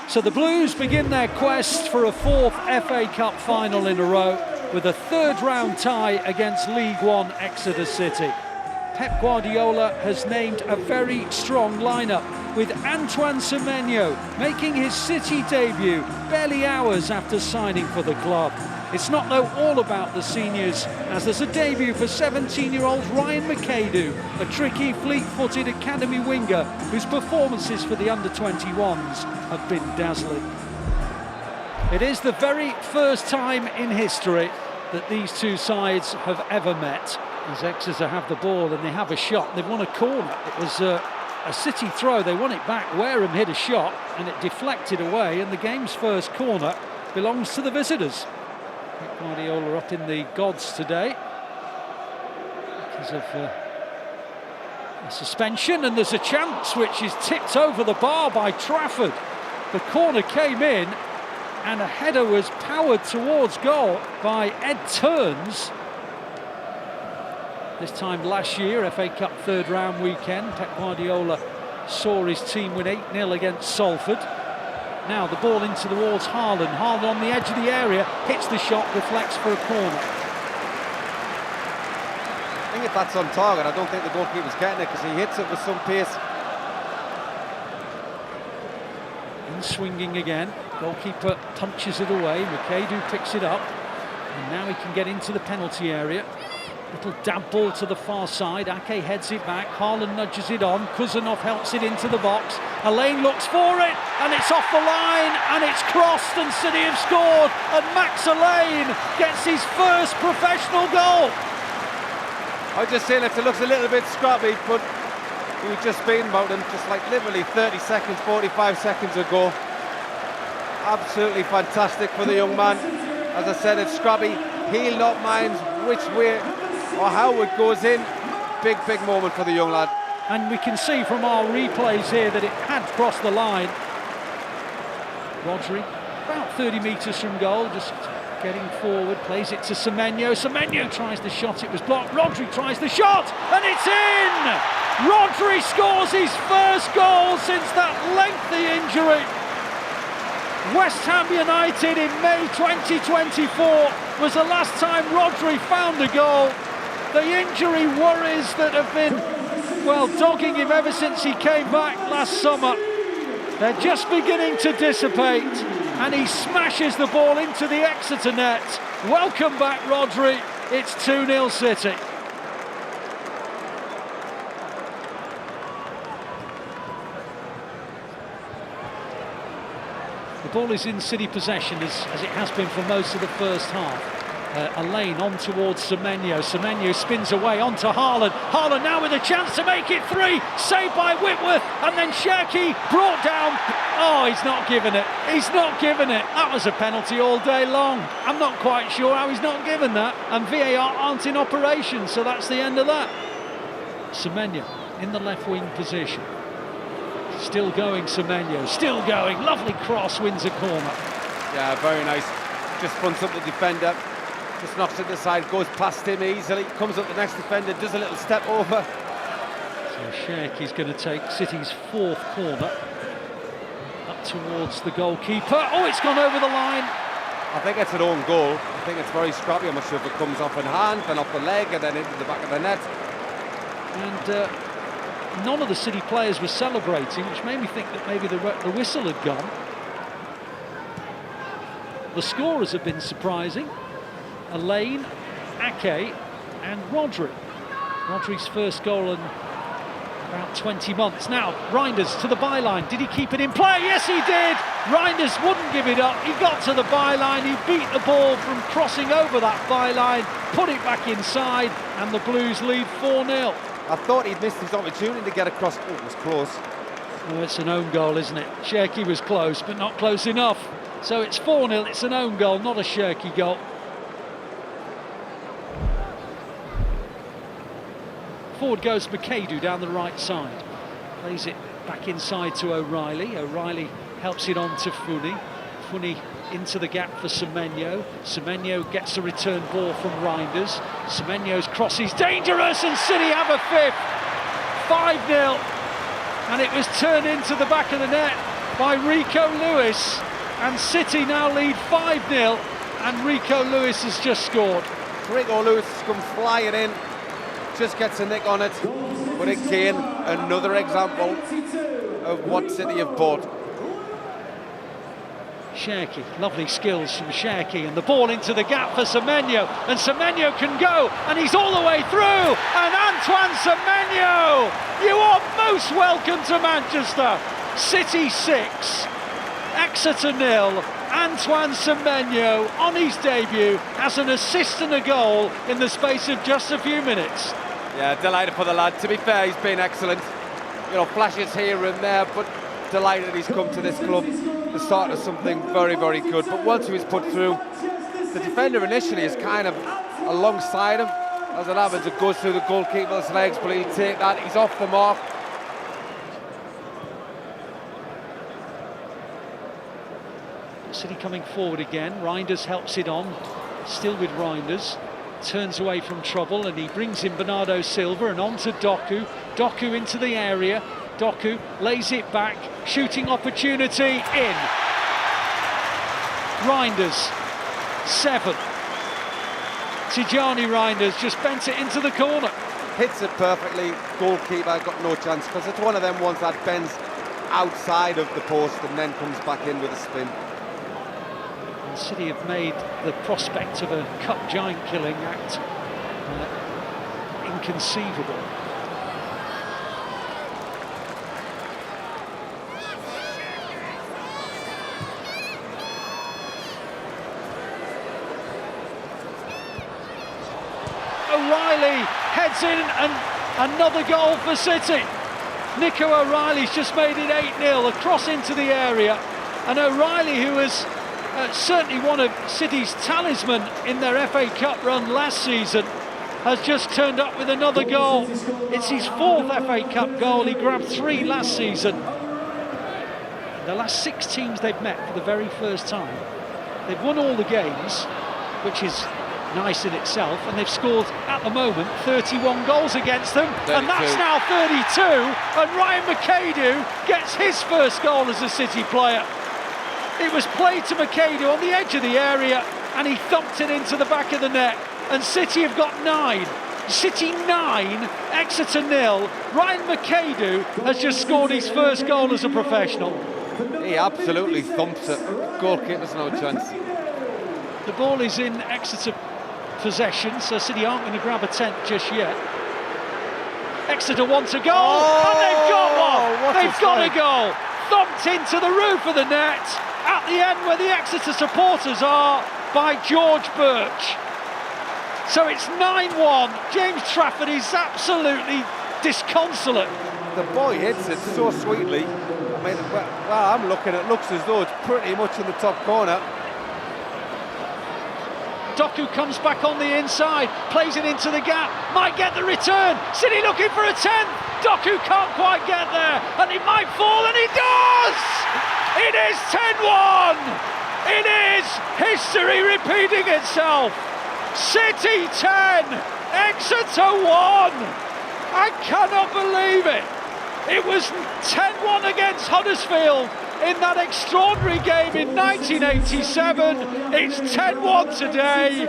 So the Blues begin their quest for a fourth FA Cup final in a row with a third round tie against League One Exeter City. Pep Guardiola has named a very strong lineup, with Antoine Semenyo making his City debut barely hours after signing for the club. It's not though all about the seniors, as there's a debut for 17-year-old Ryan McAdoo, a tricky, fleet-footed academy winger whose performances for the under-21s have been dazzling. It is the very first time in history that these two sides have ever met. As Exeter have the ball and they have a shot, they've won a corner. It was a City throw, they won it back, Wareham hit a shot and it deflected away, and the game's first corner belongs to the visitors. Pep Guardiola up in the gods today because of a suspension, and there's a chance which is tipped over the bar by Trafford. The corner came in and a header was powered towards goal by Ed Turns. This time last year, FA Cup third round weekend, Pep Guardiola saw his team win 8-0 against Salford. Now the ball into towards Haaland. Haaland on the edge of the area, hits the shot, deflects for a corner. I think if that's on target, I don't think the goalkeeper's getting it because he hits it with some pace. And swinging again, goalkeeper punches it away. McAdoo picks it up, and now he can get into the penalty area. Little dab ball to the far side. Ake heads it back. Haaland nudges it on. Kuzanov helps it into the box. Elaine looks for it, and it's off the line, and it's crossed, and City have scored. And Max Elaine gets his first professional goal. I'm just saying it looks a little bit scrappy, but we were just speaking about him just like literally 30 seconds, 45 seconds ago. Absolutely fantastic for the young man. As I said, it's scrappy. He'll not mind which way or how it goes in. Big moment for the young lad. And we can see from our replays here that it had crossed the line. Rodri, about 30 metres from goal, just getting forward, plays it to Semenyo. Semenyo tries the shot, it was blocked. Rodri tries the shot, and it's in! Rodri scores his first goal since that lengthy injury. West Ham United in May 2024 was the last time Rodri found a goal. The injury worries that have been, well, dogging him ever since he came back last summer, they're just beginning to dissipate, and he smashes the ball into the Exeter net. Welcome back, Rodri. It's 2-0 City. The ball is in City possession as it has been for most of the first half. Elaine on towards Semenyo. Semenyo spins away onto Haaland. Haaland now with a chance to make it 3. Saved by Whitworth, and then Cherki brought down. Oh, he's not given it. He's not given it. That was a penalty all day long. I'm not quite sure how he's not given that. And VAR aren't in operation, so that's the end of that. Semenyo in the left wing position. Still going, Semenyo, still going. Lovely cross, wins a corner. Yeah, very nice. Just fronts up the defender, just knocks it aside, goes past him easily, comes up the next defender, does a little step over. So Cherki's going to take City's fourth corner. Up towards the goalkeeper. Oh, it's gone over the line. I think it's an own goal. I think it's very scrappy. I'm not sure if it comes off in hand, then off the leg, and then into the back of the net. And none of the City players were celebrating, which made me think that maybe the whistle had gone. The scorers have been surprising. Elaine, Ake and Rodri. Rodri's first goal in about 20 months. Now, Reinders to the byline. Did he keep it in play? Yes, he did! Reinders wouldn't give it up. He got to the byline. He beat the ball from crossing over that byline, put it back inside, and the Blues lead 4-0. I thought he'd missed his opportunity to get across. Oh, it was close. Oh, it's an own goal, isn't it? Cherki was close, but not close enough. So it's 4-0. It's an own goal, not a Cherki goal. Forward goes McAdoo down the right side. Plays it back inside to O'Reilly. O'Reilly helps it on to Funi. Funi into the gap for Semenyo. Semenyo gets a return ball from Reinders. Semenyo's cross is dangerous, and City have a fifth. 5-0. And it was turned into the back of the net by Rico Lewis, and City now lead 5-0, and Rico Lewis has just scored. Rico Lewis has come flying in, just gets a nick on it, but again, another example of what City have bought. Cherki, lovely skills from Cherki, and the ball into the gap for Semenyo, and Semenyo can go, and he's all the way through, and Antoine Semenyo, you are most welcome to Manchester. City 6, Exeter 0. Antoine Semenyo on his debut has an assist and a goal in the space of just a few minutes. Yeah, delighted for the lad. To be fair, he's been excellent. You know, flashes here and there, but delighted he's come to this club, the start of something very, very good. But once he was put through, the defender initially is kind of alongside him. As it happens, it goes through the goalkeeper's legs, but he'll take that. He's off the mark. City coming forward again. Reinders helps it on, still with Reinders. Turns away from trouble, and he brings in Bernardo Silva, and on to Doku. Doku into the area. Doku lays it back, shooting opportunity in. Reinders, 7. Tijani Reinders just bent it into the corner. Hits it perfectly, goalkeeper got no chance, because it's one of them ones that bends outside of the post and then comes back in with a spin. And City have made the prospect of a cup giant killing act inconceivable. O'Reilly heads in, and another goal for City. Nico O'Reilly's just made it 8-0 across into the area, and O'Reilly, who was certainly one of City's talisman in their FA Cup run last season, has just turned up with another goal. It's his 4th FA Cup goal. He grabbed 3 last season. The last 6 teams they've met for the very first time, they've won all the games, which is nice in itself, and they've scored at the moment 31 goals against them, 32. And that's now 32, and Ryan McAdoo gets his first goal as a City player. It was played to McAdoo on the edge of the area, and he thumped it into the back of the net, and City have got 9. City 9, Exeter 0. Ryan McAdoo has just scored his first goal as a professional. He absolutely thumps it. Goalkeeper's no chance. The ball is in Exeter possession, so City aren't going to grab a 10th just yet. Exeter want a goal, and they've got one! They've got a goal! Thumped into the roof of the net, at the end where the Exeter supporters are, by George Birch. So it's 9-1. James Trafford is absolutely disconsolate. The boy hits it so sweetly. I mean, well, I'm looking, it looks as though it's pretty much in the top corner. Doku comes back on the inside, plays it into the gap, might get the return. City looking for a 10th. Doku can't quite get there, and he might fall, and he does! It is 10-1! It is history repeating itself. City 10, Exeter 1. I cannot believe it. It was 10-1 against Huddersfield in that extraordinary game in 1987. It's 10-1 today.